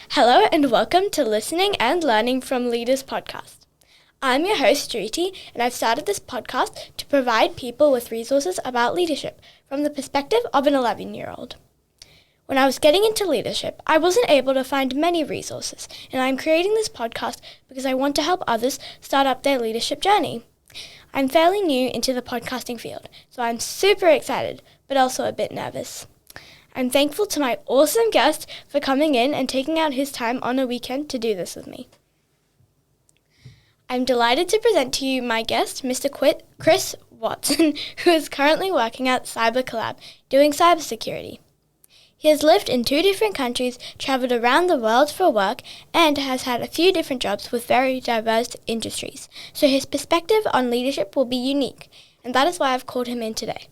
Hello and welcome to Listening and Learning from Leaders podcast. I'm your host, Dhreti, and I've started this podcast to provide people with resources about leadership from the perspective of an 11-year-old. When I was getting into leadership, I wasn't able to find many resources, and I'm creating this podcast because I want to help others start up their leadership journey. I'm fairly new into the podcasting field, so I'm super excited, but also a bit nervous. I'm thankful to my awesome guest for coming in and taking out his time on a weekend to do this with me. I'm delighted to present to you my guest, Mr. Chris Watson, who is currently working at Cyber Collab, doing cybersecurity. He has lived in 2 different countries, travelled around the world for work, and has had a few different jobs with very diverse industries. So his perspective on leadership will be unique, and that is why I've called him in today.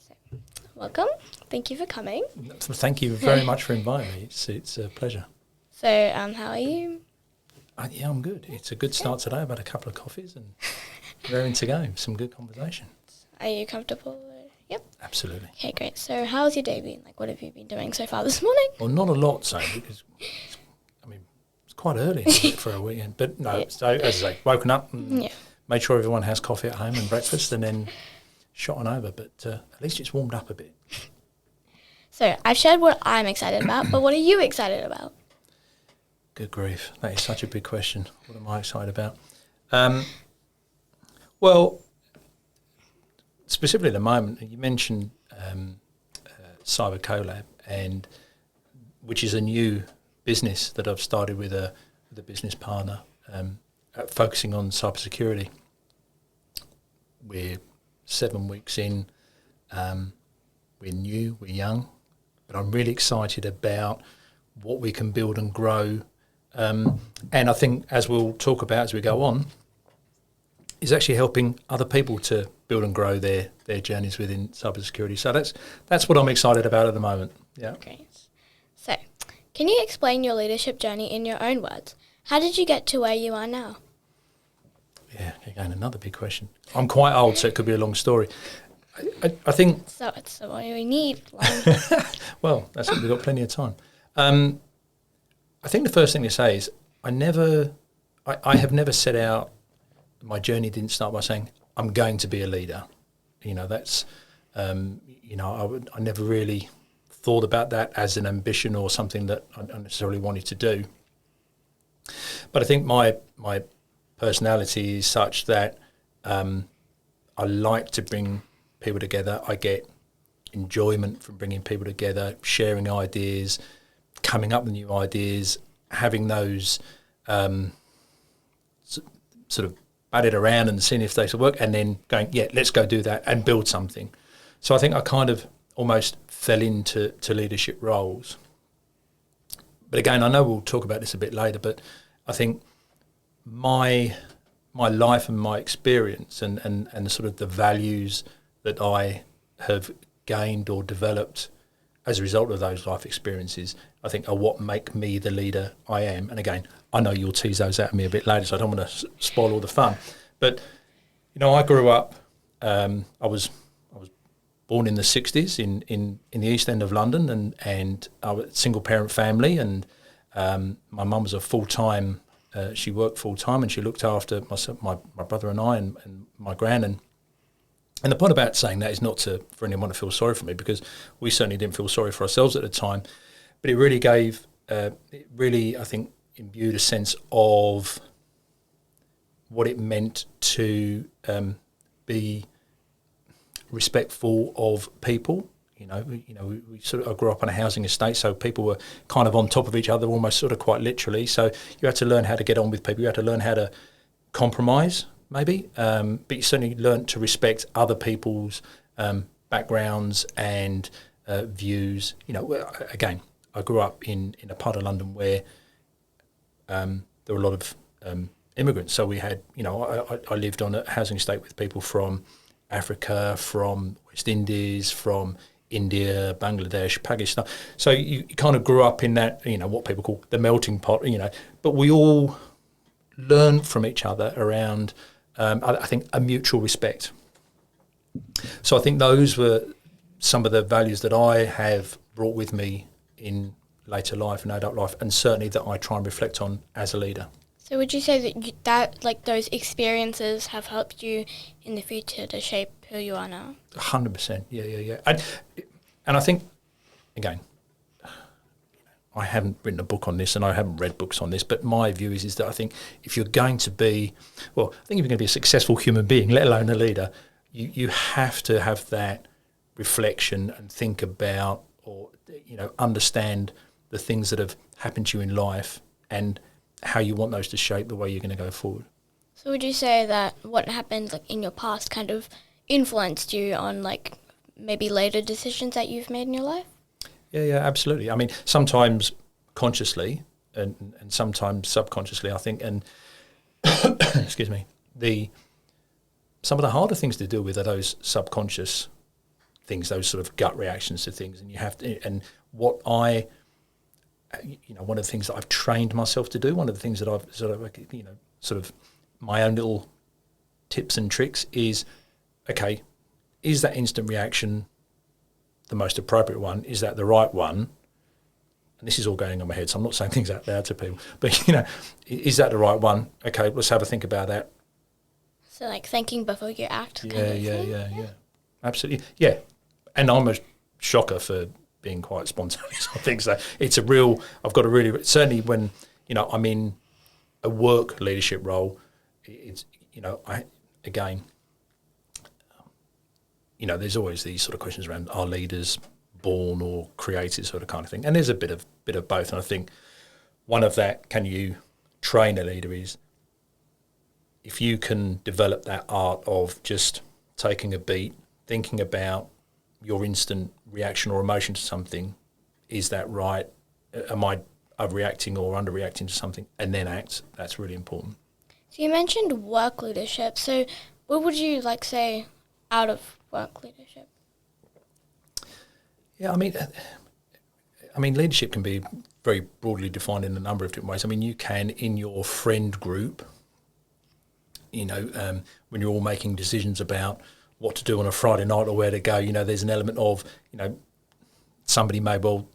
So, welcome. Thank you for coming. Thank you very much for inviting me. It's a pleasure. So, how are you? Yeah, I'm good. It's a good start today. I've had a couple of coffees and raring to go. Some good conversation. Are you comfortable? Yep. Absolutely. Okay, great. So how's your day been? What have you been doing so far this morning? Well, not a lot, so because it's quite early for a weekend. But no, so as I say, woken up and made sure everyone has coffee at home and breakfast, and then shot on over. But at least it's warmed up a bit. So I've shared what I'm excited about, but what are you excited about? Good grief, that is such a big question. What am I excited about? Well, specifically at the moment, you mentioned Cyber Collab, and which is a new business that I've started with a business partner, focusing on cybersecurity. We're 7 weeks in. We're new, we're young, but I'm really excited about what we can build and grow. And I think, as we'll talk about as we go on, is actually helping other people to build and grow their journeys within cybersecurity. So that's what I'm excited about at the moment. Yeah. Great. So, can you explain your leadership journey in your own words? How did you get to where you are now? Yeah, again, another big question. I'm quite old, so it could be a long story. I think... So it's what we need. Well, that's it. We've got plenty of time. I think the first thing to say is I have never set out, my journey didn't start by saying, I'm going to be a leader. You know, that's, I never really thought about that as an ambition or something that I necessarily wanted to do. But I think my personality is such that I like to bring people together. I get enjoyment from bringing people together, sharing ideas, coming up with new ideas, having those sort of batted around and seeing if they should work, and then going, yeah, let's go do that and build something. So I think I kind of almost fell into leadership roles. But again, I know we'll talk about this a bit later, but I think my life and my experience and sort of the values that I have gained or developed as a result of those life experiences, I think are what make me the leader I am. And again, I know you'll tease those out of me a bit later, so I don't want to spoil all the fun. But, I grew up, I was born in the 60s in the East End of London, and I was a single parent family, and my mum was a full-time, she worked full-time, and she looked after my brother and I and my gran. And the point about saying that is not for anyone to feel sorry for me, because we certainly didn't feel sorry for ourselves at the time. But it really gave, I think, imbued a sense of what it meant to be respectful of people. We sort of, I grew up on a housing estate, so people were kind of on top of each other, almost sort of quite literally. So you had to learn how to get on with people. You had to learn how to compromise, maybe, but you certainly learnt to respect other people's backgrounds and views. Again, I grew up in a part of London where there were a lot of immigrants. So we had, I lived on a housing estate with people from Africa, from West Indies, from India, Bangladesh, Pakistan. So you kind of grew up in that, what people call the melting pot, but we all learn from each other around, I think, a mutual respect. So I think those were some of the values that I have brought with me in later life and adult life, and certainly that I try and reflect on as a leader. So would you say that like those experiences have helped you in the future to shape who you are now? 100%, yeah. And I think, again, I haven't written a book on this and I haven't read books on this, but my view is that I think if you're going to be, well, I think if you're going to be a successful human being, let alone a leader, you have to have that reflection and think about, or, understand the things that have happened to you in life and how you want those to shape the way you're going to go forward. So would you say that what happened like in your past kind of influenced you on like maybe later decisions that you've made in your life? Yeah, absolutely. I mean, sometimes consciously and sometimes subconsciously, I think, and excuse me, some of the harder things to deal with are those subconscious things, those sort of gut reactions to things, and you have to. And what one of the things that I've trained myself to do, one of the things that I've sort of my own little tips and tricks is, okay, is that instant reaction the most appropriate one? Is that the right one? And this is all going on my head, so I'm not saying things out loud to people, but is that the right one? Okay, let's have a think about that. So like thinking before you act. Yeah. Absolutely. Yeah. And I'm a shocker for being quite spontaneous. I think so. It's I've got to really, certainly when, I'm in a work leadership role, it's, there's always these sort of questions around, are leaders born or created, sort of kind of thing. And there's a bit of both. And I think one of that, can you train a leader, is if you can develop that art of just taking a beat, thinking about your instant reaction or emotion to something, is that right? Am I overreacting or underreacting to something? And then act. That's really important. So you mentioned work leadership. So what would you say out of work leadership? Yeah, I mean, leadership can be very broadly defined in a number of different ways. I mean, you can, in your friend group, when you're all making decisions about what to do on a Friday night or where to go, there's an element of, somebody may well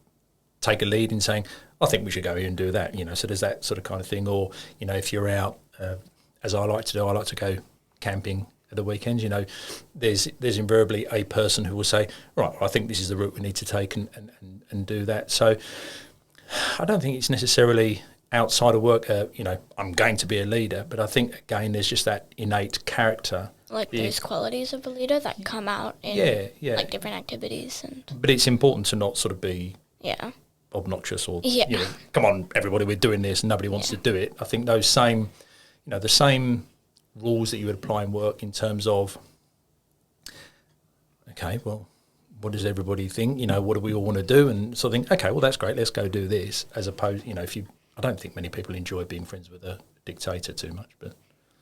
take a lead in saying, I think we should go here and do that, so there's that sort of kind of thing. Or, if you're out, as I like to do, I like to go camping at the weekends, there's invariably a person who will say, right, I think this is the route we need to take and do that. So I don't think it's necessarily outside of work, I'm going to be a leader, but I think, again, there's just that innate character. Like those qualities of a leader that come out in different activities. But it's important to not sort of be obnoxious or, Yeah. Come on, everybody, we're doing this and nobody wants to do it. I think those same, the same rules that you would apply in work in terms of, okay, well, what does everybody think? What do we all want to do? And sort of think, okay, well, that's great, let's go do this, as opposed, I don't think many people enjoy being friends with a dictator too much, but...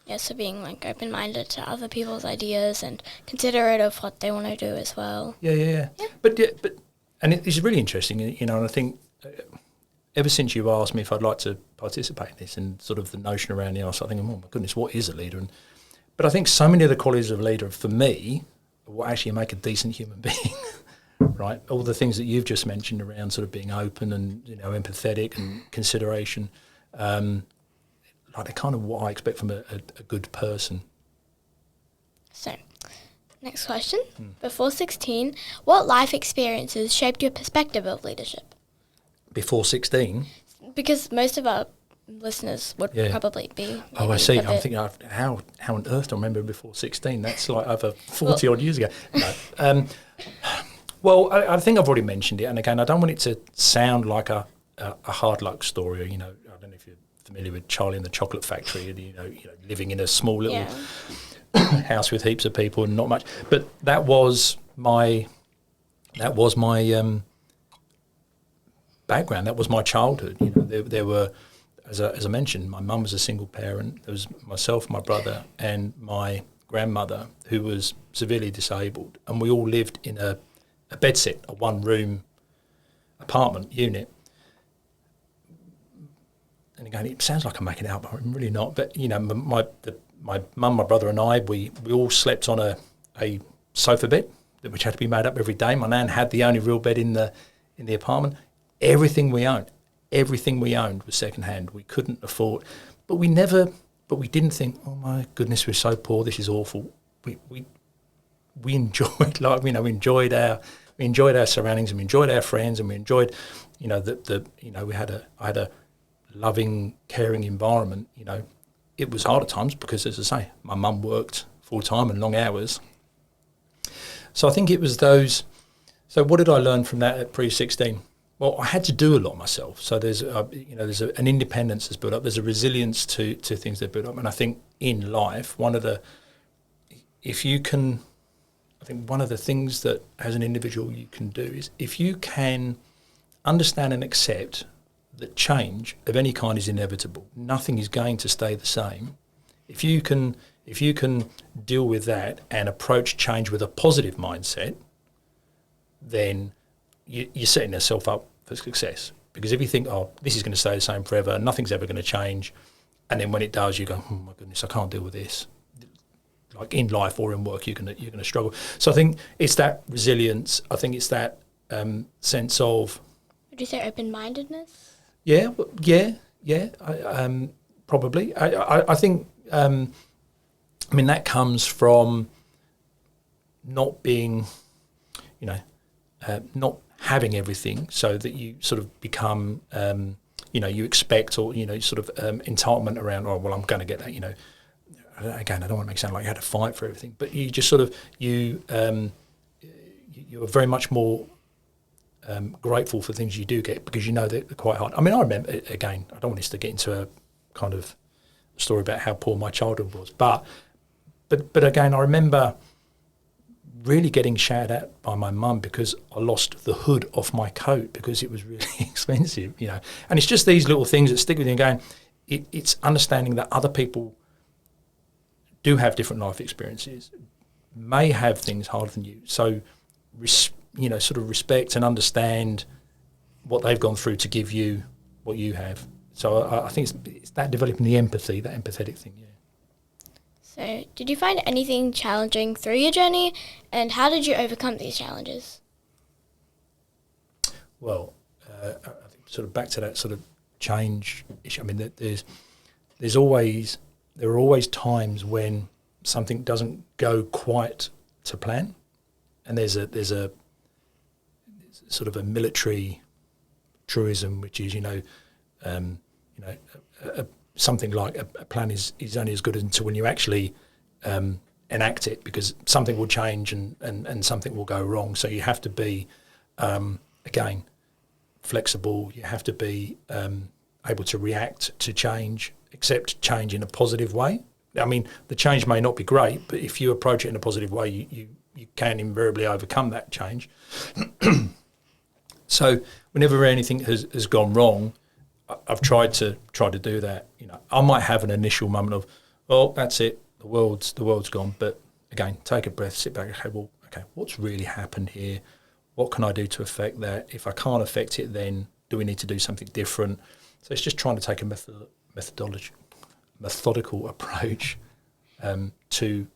Yeah, so being open-minded to other people's ideas and considerate of what they want to do as well. Yeah. But and it's really interesting, and I think ever since you asked me if I'd like to participate in this and sort of the notion around I started thinking, oh my goodness, what is a leader? But I think so many of the qualities of a leader, for me, are what actually make a decent human being. Right, all the things that you've just mentioned around sort of being open and empathetic and consideration, they're kind of what I expect from a good person. So, next question. Before 16, what life experiences shaped your perspective of leadership? Before 16? Because most of our listeners would probably be. Oh, I see. I'm thinking, how on earth do I remember before 16? That's like over 40 odd years ago. No. Well, I think I've already mentioned it, and again, I don't want it to sound like a hard luck story. I don't know if you're familiar with Charlie and the Chocolate Factory, living in a small little house with heaps of people and not much. But that was my background. That was my childhood. There were, as I mentioned, my mum was a single parent. There was myself, my brother, and my grandmother, who was severely disabled, and we all lived in a bedsit, a one-room apartment unit. And again, it sounds like I'm making it up, but I'm really not. But my mum, my brother, and I, we all slept on a sofa bed, which had to be made up every day. My nan had the only real bed in the apartment. Everything we owned, everything we owned was secondhand. We couldn't afford, but we didn't think, oh my goodness, we're so poor, this is awful. We enjoyed, we enjoyed our surroundings, and we enjoyed our friends, and we enjoyed, I had a loving, caring environment. It was hard at times because, as I say, my mum worked full time and long hours. So I think it was those. So what did I learn from that at pre-16? Well, I had to do a lot myself. So there's an independence that's built up. There's a resilience to things that build up. And I think in life, one of the things that as an individual you can do is, if you can understand and accept that change of any kind is inevitable, nothing is going to stay the same. If you can deal with that and approach change with a positive mindset, then you're setting yourself up for success. Because if you think, oh, this is going to stay the same forever, nothing's ever going to change, and then when it does, you go, oh my goodness, I can't deal with this. Like in life or in work, you're going to struggle. So I think it's that resilience. I think it's that sense of. Would you say open-mindedness? Yeah. Probably. I think. That comes from not being, not having everything, so that you sort of become, you expect, or sort of entitlement around. Oh well, I'm going to get that. Again, I don't want to make it sound like you had to fight for everything, but you just sort of you are very much more grateful for things you do get, because they're quite hard. I remember, again, I don't want us to get into a kind of story about how poor my childhood was, but again, I remember really getting shouted at by my mum because I lost the hood off my coat because it was really expensive, And it's just these little things that stick with you, and going, it's understanding that other people do have different life experiences, may have things harder than you. So, sort of respect and understand what they've gone through to give you what you have. So I think it's that developing the empathy, that empathetic thing, yeah. So did you find anything challenging through your journey, and how did you overcome these challenges? Well, I think sort of back to that sort of change issue. There are always times when something doesn't go quite to plan, and there's a sort of a military truism, which is something like a plan is only as good until when you actually enact it, because something will change and something will go wrong. So you have to be again flexible. You have to be able to react to change, accept change in a positive way. The change may not be great, but if you approach it in a positive way, you can invariably overcome that change. So whenever anything has gone wrong, I've tried to do that. I might have an initial moment of, oh, that's it, the world's gone. But again, take a breath, sit back, okay, what's really happened here? What can I do to affect that? If I can't affect it, then do we need to do something different? So it's just trying to take a methodical approach to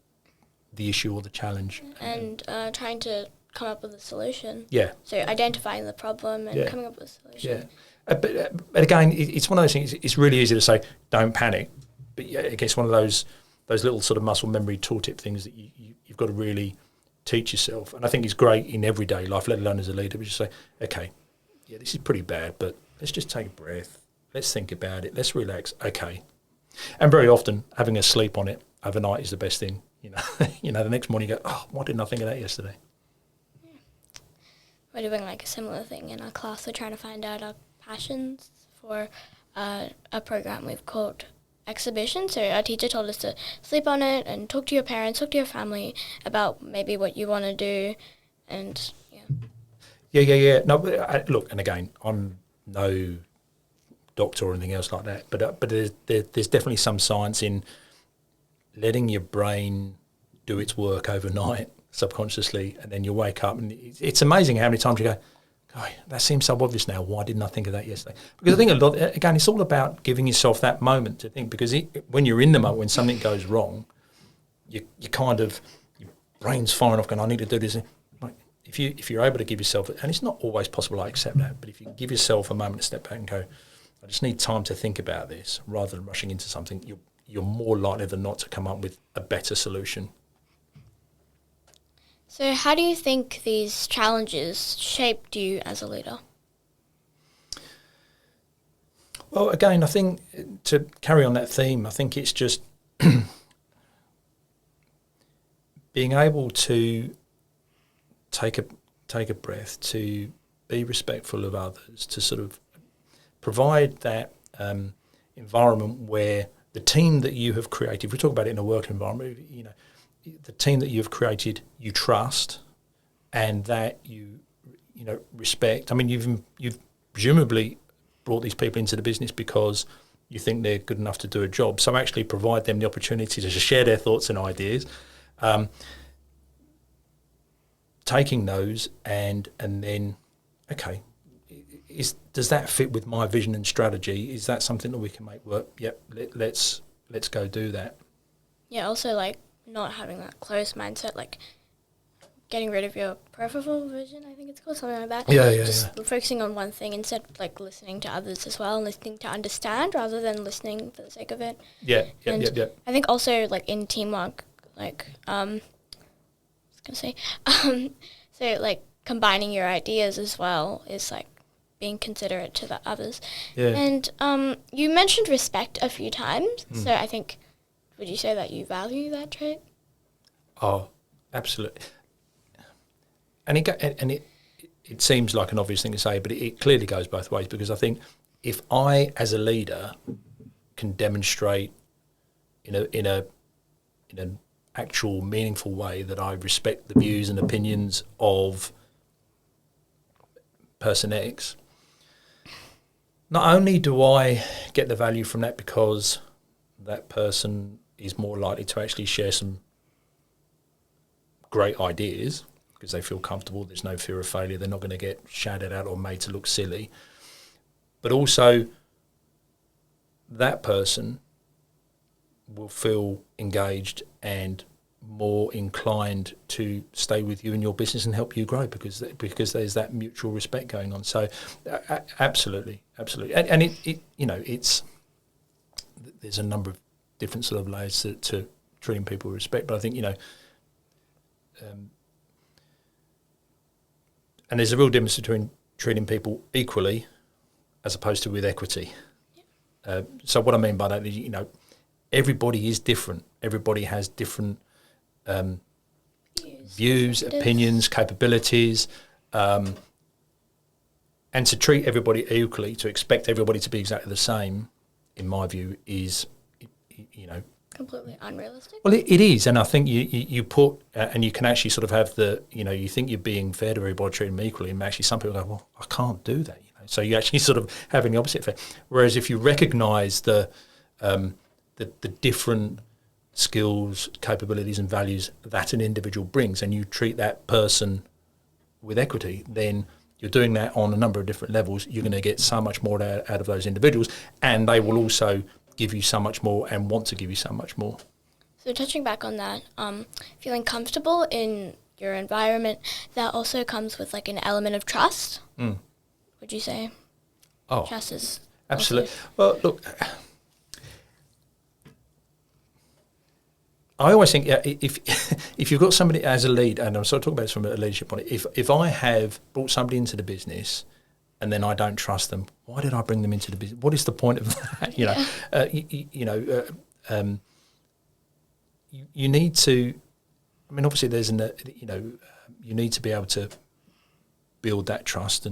the issue or the challenge, and trying to come up with a solution. Yeah. So identifying the problem and coming up with a solution. Yeah. But again, it's one of those things. It's really easy to say, don't panic, but I guess one of those little sort of muscle memory tooltip things that you've got to really teach yourself. And I think it's great in everyday life, let alone as a leader. We just say, okay, yeah, this is pretty bad, but let's just take a breath. Let's think about it. Let's relax. Okay. And very often, having a sleep on it overnight is the best thing. The next morning you go, oh, why didn't I think of that yesterday? Yeah. We're doing like a similar thing in our class. We're trying to find out our passions for a program we've called Exhibition. So our teacher told us to sleep on it and talk to your parents, talk to your family about maybe what you want to do, and Yeah. No, look, and again, I'm no doctor or anything else like that, but there's definitely some science in letting your brain do its work overnight subconsciously, and then you wake up, and it's amazing how many times you go, God, that seems so obvious now. Why didn't I think of that yesterday? Because I think again, it's all about giving yourself that moment to think. Because when you're in the moment, when something goes wrong, you kind of, your brain's firing off, going, I need to do this. Like, if you're able to give yourself, and it's not always possible, I accept that, but if you can give yourself a moment to step back and go, I just need time to think about this, rather than rushing into something, you're more likely than not to come up with a better solution. So how do you think these challenges shaped you as a leader? Well, again, I think to carry on that theme, I think it's just being able to take a breath, to be respectful of others, to sort of provide that environment where the team that you have created, if we talk about it in a work environment, the team that you've created, you trust, and that you respect. I mean, you've presumably brought these people into the business because you think they're good enough to do a job. So actually provide them the opportunity to share their thoughts and ideas. Taking those and then, okay, does that fit with my vision and strategy? Is that something that we can make work? Yep, let's go do that. Yeah, also like not having that closed mindset, like getting rid of your peripheral vision, I think it's called, something like that. Just focusing on one thing instead of like listening to others as well, and listening to understand rather than listening for the sake of it. Yeah. I think also like in teamwork, like I was gonna say, so like combining your ideas as well is like being considerate to the others. Yeah. And you mentioned respect a few times, so I think, would you say that you value that trait? Oh, absolutely. And it seems like an obvious thing to say, but it clearly goes both ways, because I think if I, as a leader, can demonstrate in an actual meaningful way that I respect the views and opinions of person X, not only do I get the value from that because that person is more likely to actually share some great ideas because they feel comfortable, there's no fear of failure, they're not going to get shouted at or made to look silly, but also that person will feel engaged and more inclined to stay with you in your business and help you grow because there's that mutual respect going on. So absolutely, and it's there's a number of different sort of layers to treating people with respect, but I think and there's a real difference between treating people equally as opposed to with equity. So what I mean by that is, everybody is different. Everybody has different views, opinions, capabilities, and to treat everybody equally, to expect everybody to be exactly the same, in my view, is, completely unrealistic. Well, it is, and I think you put, and you can actually sort of have the, you think you're being fair to everybody, treating them equally, and actually some people go, well, I can't do that, So you actually sort of having the opposite effect. Whereas if you recognise the different skills, capabilities, and values that an individual brings, and you treat that person with equity, then you're doing that on a number of different levels. You're going to get so much more out of those individuals, and they will also give you so much more and want to give you so much more. So touching back on that, feeling comfortable in your environment, that also comes with like an element of trust, would you say? Oh, trust is absolutely. Well, look, I always think if you've got somebody as a lead, and I'm sort of talking about this from a leadership point, if I have brought somebody into the business and then I don't trust them, why did I bring them into the business? What is the point of that? You need to. I mean, obviously, there's you need to be able to build that trust,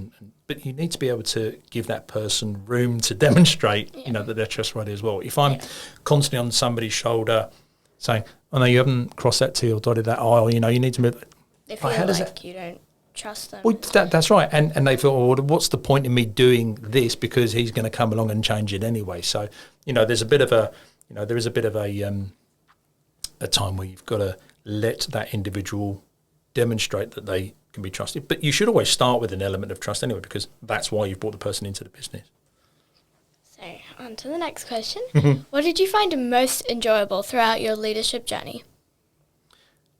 but you need to be able to give that person room to demonstrate, that they're trustworthy as well. If I'm constantly on somebody's shoulder saying, "Oh no, you haven't crossed that T or dotted that I," you need to move. They feel like you don't trust them. Well, that's right, and they feel, well, what's the point in me doing this because he's going to come along and change it anyway? So there's a bit of a there is a bit of a time where you've got to let that individual demonstrate that they can be trusted. But you should always start with an element of trust anyway, because that's why you've brought the person into the business. So on to the next question. What did you find most enjoyable throughout your leadership journey?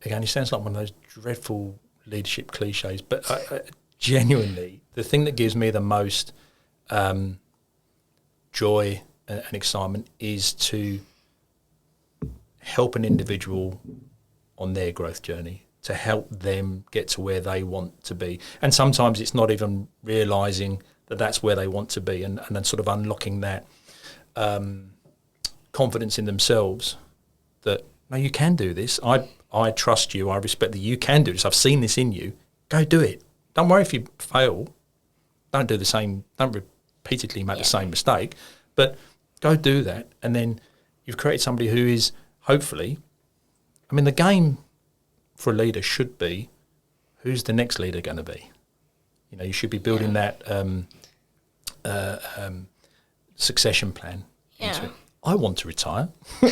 Again, it sounds like one of those dreadful leadership cliches, but genuinely, the thing that gives me the most joy and excitement is to help an individual on their growth journey, to help them get to where they want to be. And sometimes it's not even realising that that's where they want to be, and then sort of unlocking that confidence in themselves that, no, you can do this. I trust you. I respect that you can do this. I've seen this in you. Go do it. Don't worry if you fail. Don't do the same. Don't repeatedly make the same mistake, but go do that. And then you've created somebody who is hopefully, I mean, the game for a leader should be, who's the next leader going to be? You know, you should be building that succession plan into it. I want to retire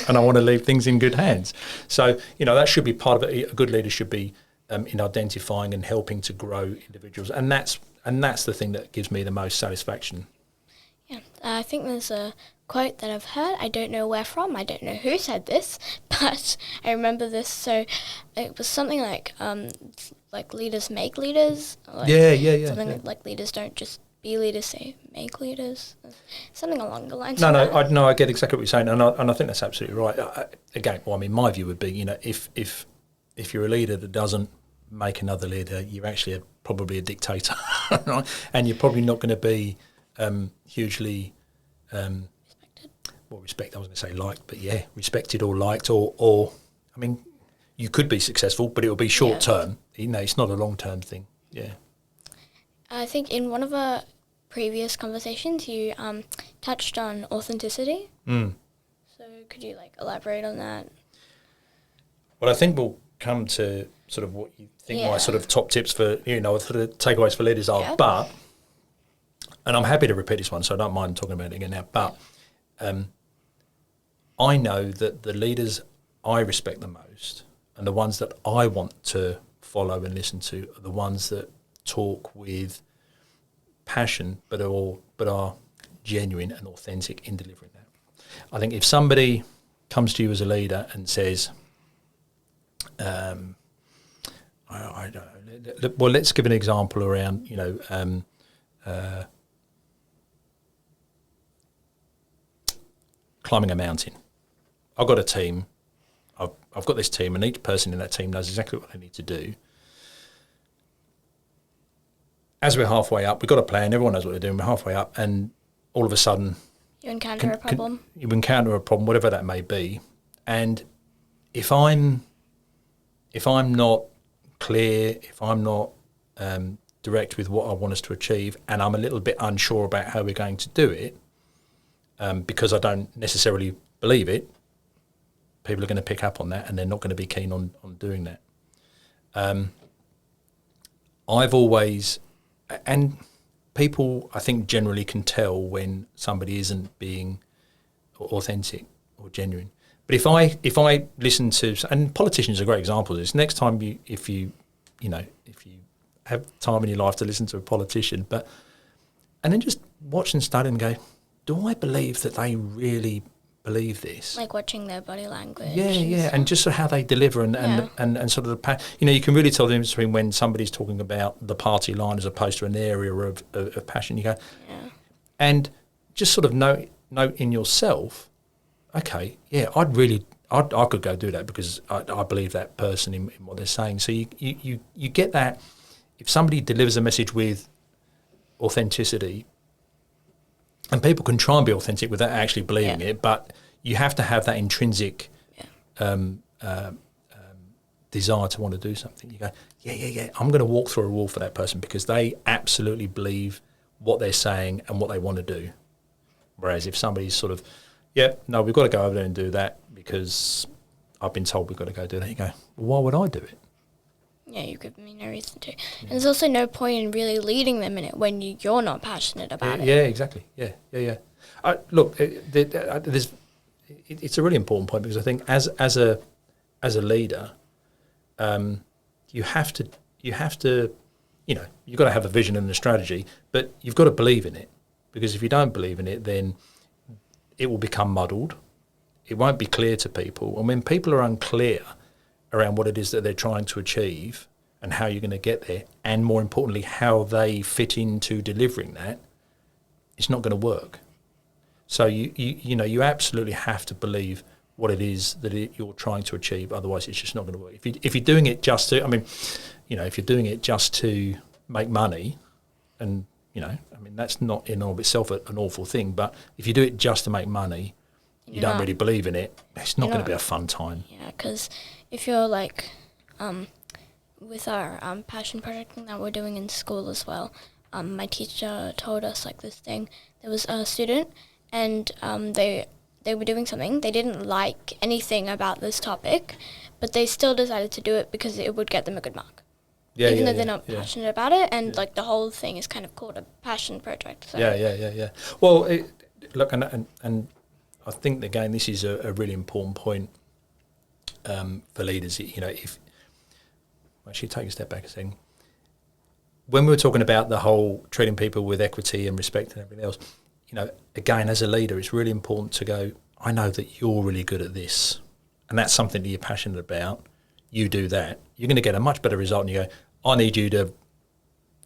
and I want to leave things in good hands. So, you know, that should be part of it. A good leader should be in identifying and helping to grow individuals. And that's the thing that gives me the most satisfaction. Yeah, I think there's a quote that I've heard. I don't know where from. I don't know who said this, but I remember this. So it was something like leaders make leaders. Like something like leaders don't just be leaders, say make leaders. Something along the lines. I get exactly what you're saying, and I think that's absolutely right. Again, well, I mean, my view would be, you know, if you're a leader that doesn't make another leader, you're actually probably a dictator, right? And you're probably not going to be hugely respected. Well, respect, I was going to say liked, but yeah, respected or liked, or I mean, you could be successful, but it will be short term. You know, it's not a long term thing. Yeah. I think in one of our previous conversations, you touched on authenticity. So could you elaborate on that? Well, I think we'll come to sort of what you think my sort of top tips for, you know, sort of takeaways for leaders are. But, and I'm happy to repeat this one, so I don't mind talking about it again now. But I know that the leaders I respect the most and the ones that I want to follow and listen to are the ones that talk with passion, but are genuine and authentic in delivering that. I think if somebody comes to you as a leader and says, I don't know, well, let's give an example around, you know, climbing a mountain. I've got a team. I've got this team, and each person in that team knows exactly what they need to do. As we're halfway up, we've got a plan, everyone knows what they're doing, we're halfway up, and all of a sudden you encounter a problem. You encounter a problem, whatever that may be. And if I'm not clear, if I'm not direct with what I want us to achieve, and I'm a little bit unsure about how we're going to do it, because I don't necessarily believe it, people are going to pick up on that and they're not going to be keen on doing that. I've always... And people, I think, generally can tell when somebody isn't being authentic or genuine. But if I listen to, and politicians are a great example of this. Next time if you have time in your life to listen to a politician, and then just watch and study and go, do I believe that they really believe this? Like watching their body language. Yeah, and just sort of how they deliver and sort of the, you know, you can really tell the difference between when somebody's talking about the party line as opposed to an area of passion. You go, and just sort of note in yourself, okay, yeah, I could go do that because I believe that person in what they're saying. So you get that. If somebody delivers a message with authenticity, and people can try and be authentic without actually believing it, but you have to have that intrinsic desire to want to do something. You go, yeah, I'm going to walk through a wall for that person because they absolutely believe what they're saying and what they want to do. Whereas if somebody's sort of, no, we've got to go over there and do that because I've been told we've got to go do that. You go, well, why would I do it? Yeah, you give me no reason to. And there's also no point in really leading them in it when you're not passionate about it. Yeah, exactly. Yeah. Look, it's a really important point because I think as a leader, you have to, you know, you've got to have a vision and a strategy, but you've got to believe in it because if you don't believe in it, then it will become muddled. It won't be clear to people, and when people are unclear around what it is that they're trying to achieve and how you're going to get there, and more importantly, how they fit into delivering that, it's not going to work. So you absolutely have to believe what it is that you're trying to achieve. Otherwise, it's just not going to work. If you're doing it just to, if you're doing it just to make money, and that's not in and of itself an awful thing. But if you do it just to make money, you don't really believe in it. It's not going to be a fun time. Yeah, because if you're like, with our passion project that we're doing in school as well, my teacher told us like this thing. There was a student, and they were doing something. They didn't like anything about this topic, but they still decided to do it because it would get them a good mark. Even though they're not passionate about it, and like the whole thing is kind of called a passion project. So. Yeah. Well, look, and I think again this is a really important point for leaders. If actually take a step back a second. When we were talking about the whole treating people with equity and respect and everything else, again, as a leader, it's really important to go, I know that you're really good at this, and that's something that you're passionate about. You do that, you're going to get a much better result. And you go, I need you to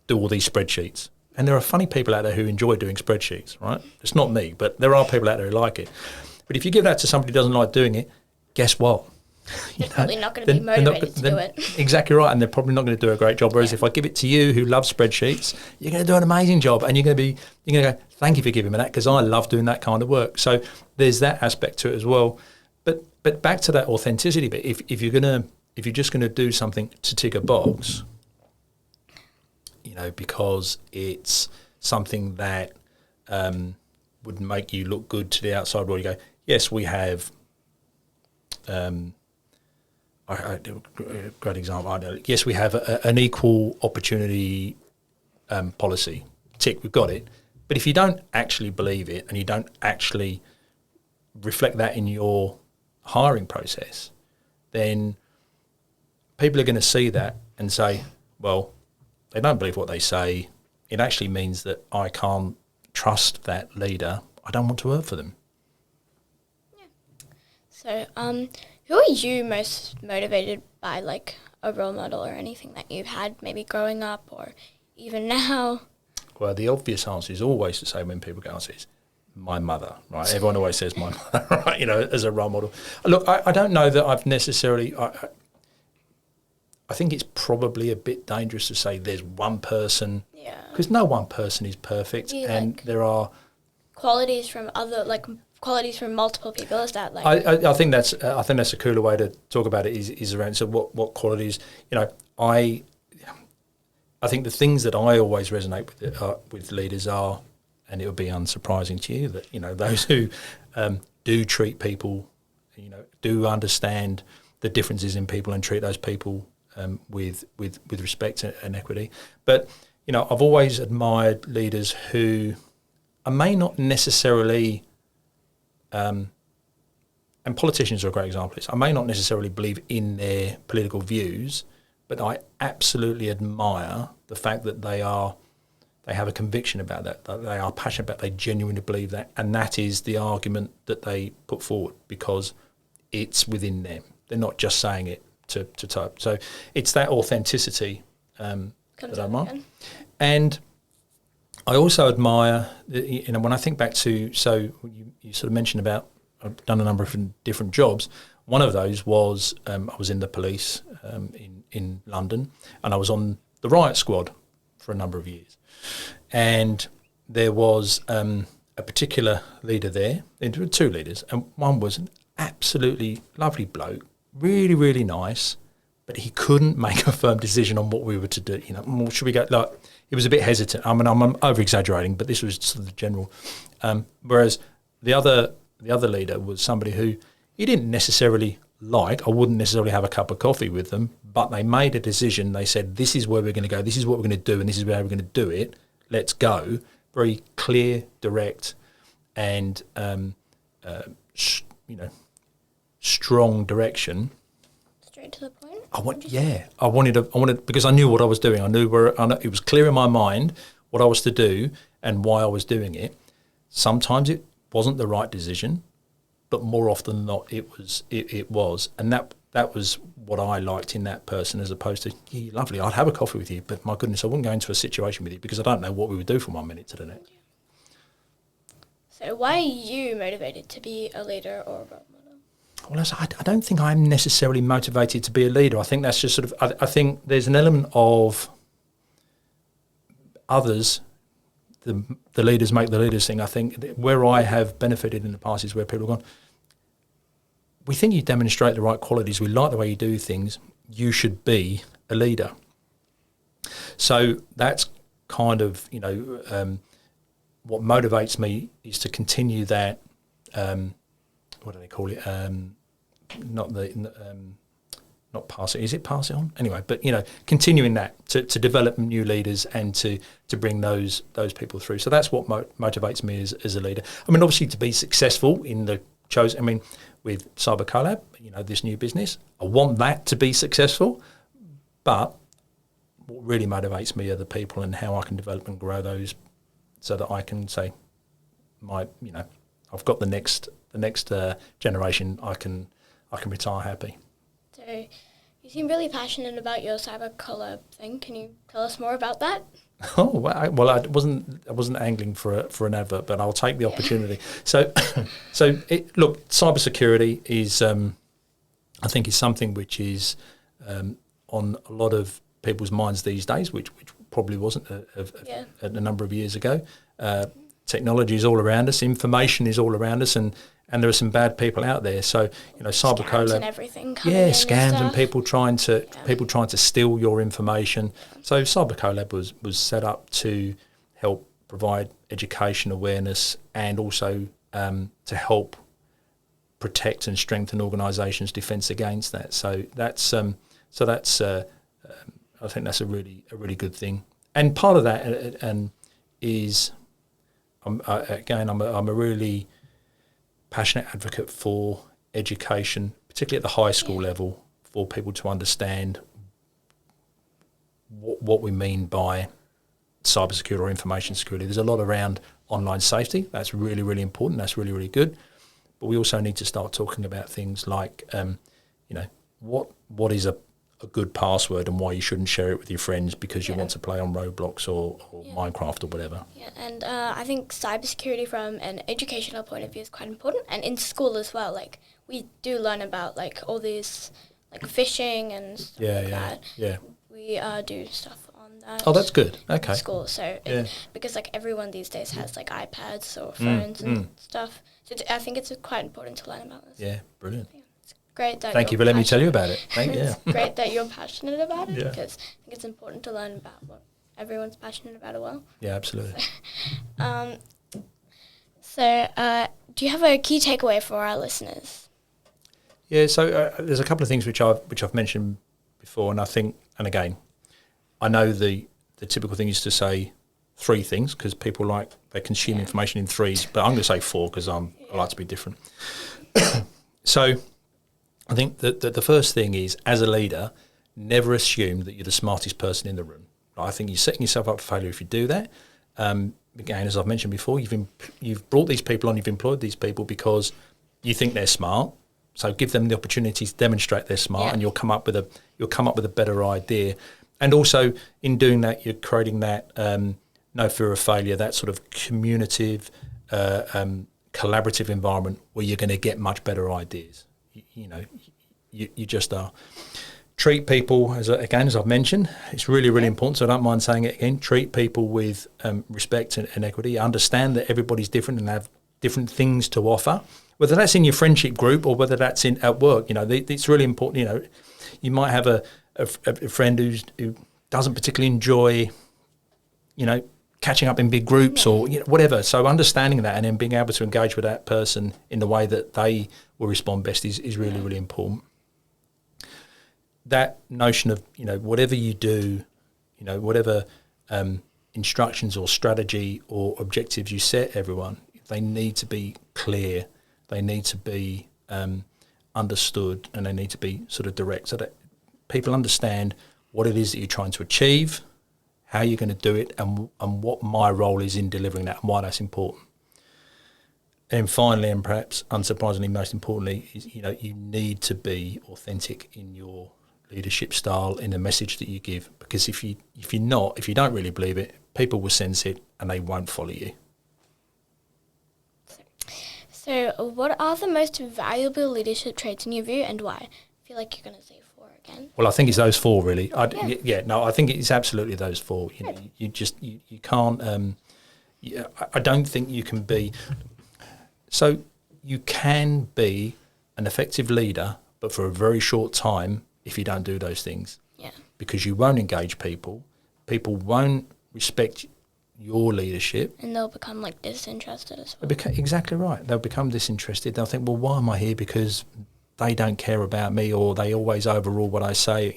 do all these spreadsheets. And there are funny people out there who enjoy doing spreadsheets, right? It's not me, but there are people out there who like it. But if you give that to somebody who doesn't like doing it, guess what? They're probably not going to be motivated to do it. Exactly right, and they're probably not going to do a great job. Whereas if I give it to you, who loves spreadsheets, you're going to do an amazing job, and you're going to go, thank you for giving me that, because I love doing that kind of work. So there's that aspect to it as well. But back to that authenticity bit. If you're just going to do something to tick a box, because it's something that would make you look good to the outside world, you go, yes, we have. A great example. Yes, we have an equal opportunity policy. Tick, we've got it. But if you don't actually believe it, and you don't actually reflect that in your hiring process, then people are going to see that and say, well, they don't believe what they say. It actually means that I can't trust that leader. I don't want to work for them. Yeah. So, who are you most motivated by, like a role model or anything that you've had maybe growing up or even now? Well, the obvious answer is always the same when people go, is my mother, right? Everyone always says my mother, right? As a role model. Look, I don't know that I've necessarily... I think it's probably a bit dangerous to say there's one person, because no one person is perfect, and there are qualities from qualities from multiple people. Is that like? I think that's a cooler way to talk about it. Is around what qualities. I think the things that I always resonate with leaders are, and it would be unsurprising to you that those who do treat people, do understand the differences in people and treat those people with respect and equity. But I've always admired leaders who I may not necessarily, and politicians are a great example of this, I may not necessarily believe in their political views, but I absolutely admire the fact that they have a conviction about that they are passionate about, they genuinely believe that, and that is the argument that they put forward because it's within them. They're not just saying it to type. So it's that authenticity that I admire. And I also admire, when I think back to, so you sort of mentioned about, I've done a number of different jobs. One of those was I was in the police in London, and I was on the riot squad for a number of years. And there was a particular leader there, there were two leaders, and one was an absolutely lovely bloke, really, really nice, but he couldn't make a firm decision on what we were to do. Should we go, like, he was a bit hesitant. I mean, I'm over-exaggerating, but this was sort of the general. Whereas the other leader was somebody who he didn't necessarily like. I wouldn't necessarily have a cup of coffee with them, but they made a decision. They said, this is where we're going to go, this is what we're going to do, and this is where we're going to do it. Let's go. Very clear, direct, and strong direction. Straight to the point. I wanted because I knew what I was doing. I knew it was clear in my mind what I was to do and why I was doing it. Sometimes it wasn't the right decision, but more often than not, it was. And that was what I liked in that person, as opposed to, yeah, you're lovely, I'd have a coffee with you, but my goodness, I wouldn't go into a situation with you because I don't know what we would do from 1 minute to the next. So why are you motivated to be a leader or a role model? Well, I don't think I'm necessarily motivated to be a leader. I think that's just sort of, I think there's an element of others, the leaders make the leaders thing. I think where I have benefited in the past is where people have gone, we think you demonstrate the right qualities, we like the way you do things, you should be a leader. So that's kind of, what motivates me is to continue that, what do they call it? Not pass it. Is it pass it on? Anyway, but continuing that to develop new leaders and to bring those people through. So that's what motivates me as a leader. I mean, obviously to be successful in the chosen. I mean, with Cyber Collab, this new business, I want that to be successful. But what really motivates me are the people and how I can develop and grow those, so that I can say, I've got the next generation. I can retire happy. So you seem really passionate about your Cyber Collab thing. Can you tell us more about that? Oh, well, I wasn't angling for an advert, but I'll take the opportunity. So look, cybersecurity is, I think, is something which is on a lot of people's minds these days, which probably wasn't a number of years ago. Technology is all around us, information is all around us, and there are some bad people out there. So Cyber Collab, and everything. Scams and people trying to steal your information. So Cyber Collab was set up to help provide education, awareness, and also to help protect and strengthen organisations' defence against that. So that's I think that's a really good thing. And part of that is I'm a really passionate advocate for education, particularly at the high school level, for people to understand what we mean by cybersecurity or information security. There's a lot around online safety. That's really, really important. That's really, really good. But we also need to start talking about things like, what is a good password and why you shouldn't share it with your friends because you want to play on Roblox or Minecraft or whatever. Yeah, and I think cybersecurity from an educational point of view is quite important, and in school as well. Like, we do learn about like all these like phishing and stuff that. Yeah. We do stuff on that. Oh, that's good. Okay. In school, so because like everyone these days has like iPads or phones and stuff, so I think it's quite important to learn about this. Yeah, brilliant. Yeah. Great that Thank you for letting me tell you about it. It's great that you're passionate about it because I think it's important to learn about what everyone's passionate about as well. Yeah, absolutely. Do you have a key takeaway for our listeners? Yeah, so there's a couple of things which I've mentioned before, and I think, and again, I know the typical thing is to say 3 things because people they consume information in 3s, but I'm going to say 4 because I like to be different. So I think that the first thing is, as a leader, never assume that you're the smartest person in the room. I think you're setting yourself up for failure if you do that. Again, as I've mentioned before, you've brought these people on, you've employed these people because you think they're smart. So give them the opportunity to demonstrate they're smart, and you'll come up with a better idea. And also, in doing that, you're creating that no fear of failure, that sort of communicative, collaborative environment where you're going to get much better ideas. You just are. Treat people, as I've mentioned, it's really, really important, so I don't mind saying it again. Treat people with respect and equity. Understand that everybody's different and have different things to offer, whether that's in your friendship group or whether that's at work. It's really important. You might have a friend who doesn't particularly enjoy, catching up in big groups or whatever. So understanding that and then being able to engage with that person in the way that they will respond best is really, really important. That notion of, whatever you do, whatever instructions or strategy or objectives you set everyone, they need to be clear, they need to be understood, and they need to be sort of direct so that people understand what it is that you're trying to achieve, how you're going to do it, and what my role is in delivering that and why that's important. And finally, and perhaps unsurprisingly, most importantly, is you need to be authentic in your leadership style, in the message that you give. Because if you don't really believe it, people will sense it and they won't follow you. So, what are the most valuable leadership traits in your view, and why? I feel like you're going to say 4 again. Well, I think it's those 4 really. I think it's absolutely those 4. You can't. I don't think you can be. So you can be an effective leader, but for a very short time if you don't do those things. Yeah. Because you won't engage people. People won't respect your leadership. And they'll become like disinterested as well. Exactly right. They'll become disinterested. They'll think, well, why am I here? Because they don't care about me, or they always overrule what I say,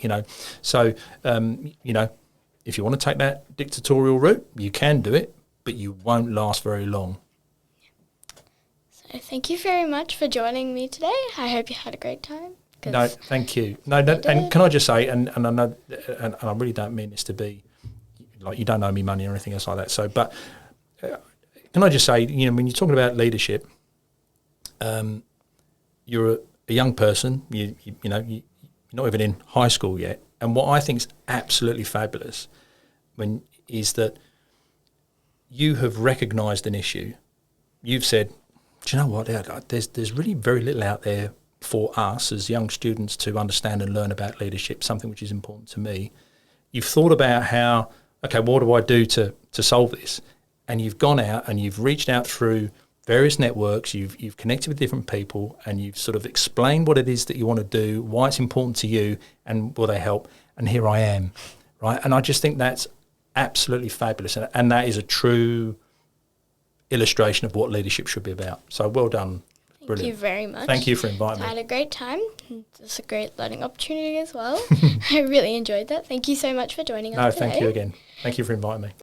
So, if you want to take that dictatorial route, you can do it, but you won't last very long. So thank you very much for joining me today. I hope you had a great time. No, thank you. No, and can I just say, and I know, and I really don't mean this to be like you don't owe me money or anything else like that. So, but can I just say, when you're talking about leadership, you're a young person. You're not even in high school yet. And what I think is absolutely fabulous is that you have recognised an issue. You've said, do you know what? There's really very little out there for us as young students to understand and learn about leadership, something which is important to me. You've thought about how, okay, what do I do to solve this? And you've gone out and you've reached out through various networks, you've connected with different people, and you've sort of explained what it is that you want to do, why it's important to you, and will they help? And here I am, right? And I just think that's absolutely fabulous. And that is a true illustration of what leadership should be about. So well done. Brilliant. Thank you very much. Thank you for inviting me. I had a great time. It's a great learning opportunity as well. I really enjoyed that. Thank you so much for joining us today. No, thank you again. Thank you for inviting me.